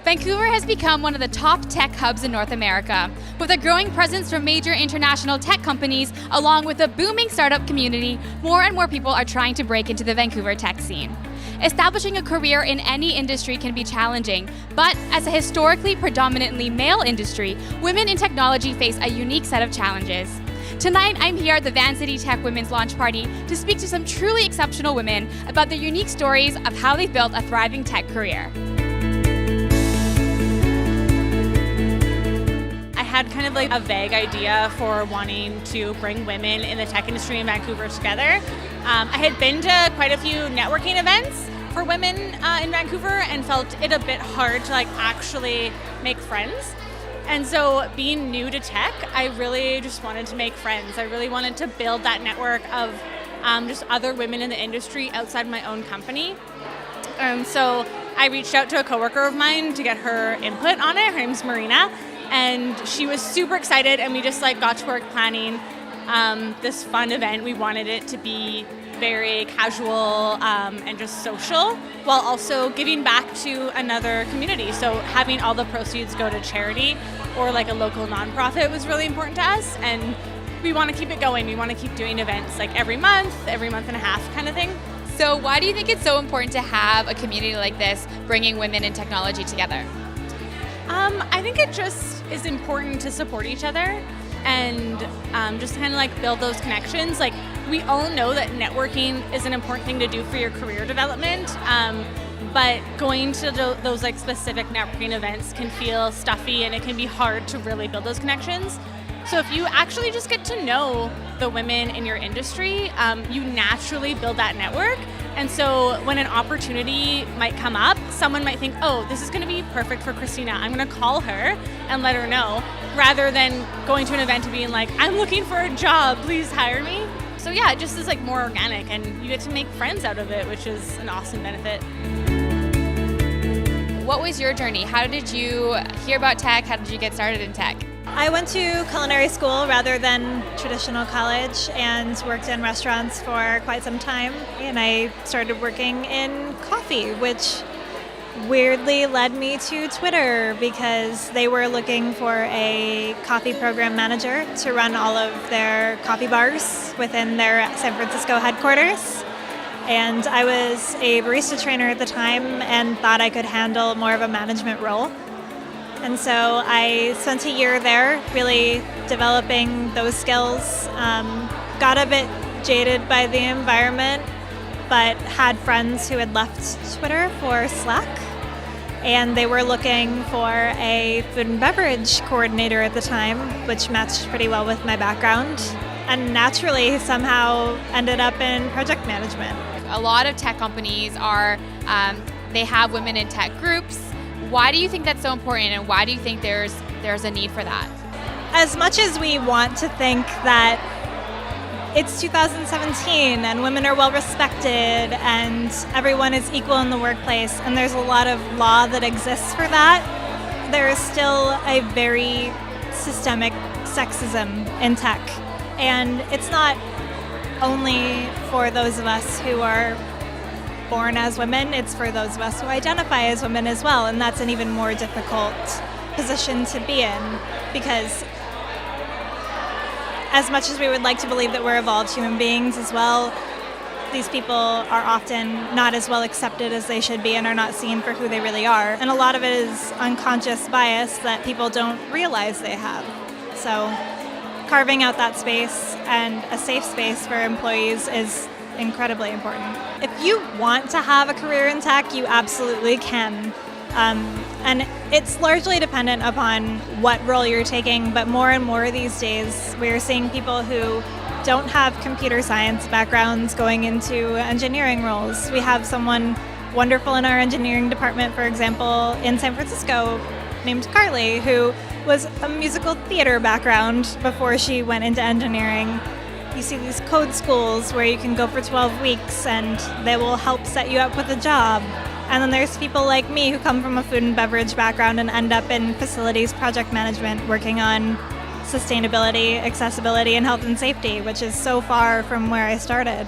Vancouver has become one of the top tech hubs in North America. With a growing presence from major international tech companies, along with a booming startup community, more and more people are trying to break into the Vancouver tech scene. Establishing a career in any industry can be challenging, but as a historically predominantly male industry, women in technology face a unique set of challenges. Tonight, I'm here at the Vancity Tech Women's Launch Party to speak to some truly exceptional women about their unique stories of how they've built a thriving tech career. I had kind of like a vague idea for wanting to bring women in the tech industry in Vancouver together. I had been to quite a few networking events for women in Vancouver and felt it a bit hard to actually make friends. And so being new to tech, I really just wanted to make friends. I really wanted to build that network of just other women in the industry outside my own company. And so I reached out to a coworker of mine to get her input on it. Her name's Marina. And she was super excited, and we just got to work planning this fun event. We wanted it to be very casual and just social, while also giving back to another community. So having all the proceeds go to charity or a local nonprofit was really important to us, and we want to keep it going. We want to keep doing events every month and a half kind of thing. So why do you think it's so important to have a community like this bringing women in technology together? I think it just is important to support each other and just kind of build those connections. We all know that networking is an important thing to do for your career development, but going to those specific networking events can feel stuffy, and it can be hard to really build those connections. So if you actually just get to know the women in your industry, you naturally build that network. And so when an opportunity might come up, someone might think, oh, this is going to be perfect for Christina. I'm going to call her and let her know, rather than going to an event and being I'm looking for a job, please hire me. So yeah, it just is more organic, and you get to make friends out of it, which is an awesome benefit. What was your journey? How did you hear about tech? How did you get started in tech? I went to culinary school rather than traditional college and worked in restaurants for quite some time. And I started working in coffee, which weirdly led me to Twitter because they were looking for a coffee program manager to run all of their coffee bars within their San Francisco headquarters. And I was a barista trainer at the time and thought I could handle more of a management role. And so I spent a year there really developing those skills, got a bit jaded by the environment, but had friends who had left Twitter for Slack, and they were looking for a food and beverage coordinator at the time, which matched pretty well with my background, and naturally somehow ended up in project management. A lot of tech companies they have women in tech groups. Why do you think that's so important, and why do you think there's a need for that? As much as we want to think that it's 2017 and women are well respected and everyone is equal in the workplace, and there's a lot of law that exists for that, there is still a very systemic sexism in tech. And it's not only for those of us who are born as women, it's for those of us who identify as women as well, and that's an even more difficult position to be in, because as much as we would like to believe that we're evolved human beings as well, these people are often not as well accepted as they should be and are not seen for who they really are. And a lot of it is unconscious bias that people don't realize they have. So carving out that space and a safe space for employees is incredibly important. If you want to have a career in tech, you absolutely can. And it's largely dependent upon what role you're taking, but more and more these days we're seeing people who don't have computer science backgrounds going into engineering roles. We have someone wonderful in our engineering department, for example, in San Francisco, named Carly, who was a musical theater background before she went into engineering. You see these code schools where you can go for 12 weeks and they will help set you up with a job. And then there's people like me who come from a food and beverage background and end up in facilities project management working on sustainability, accessibility, and health and safety, which is so far from where I started.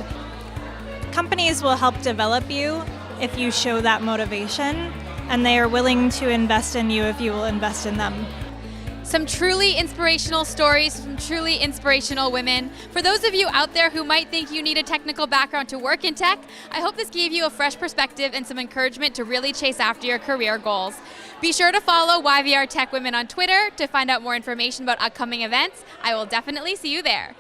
Companies will help develop you if you show that motivation, and they are willing to invest in you if you will invest in them. Some truly inspirational stories from truly inspirational women. For those of you out there who might think you need a technical background to work in tech, I hope this gave you a fresh perspective and some encouragement to really chase after your career goals. Be sure to follow YVR Tech Women on Twitter to find out more information about upcoming events. I will definitely see you there.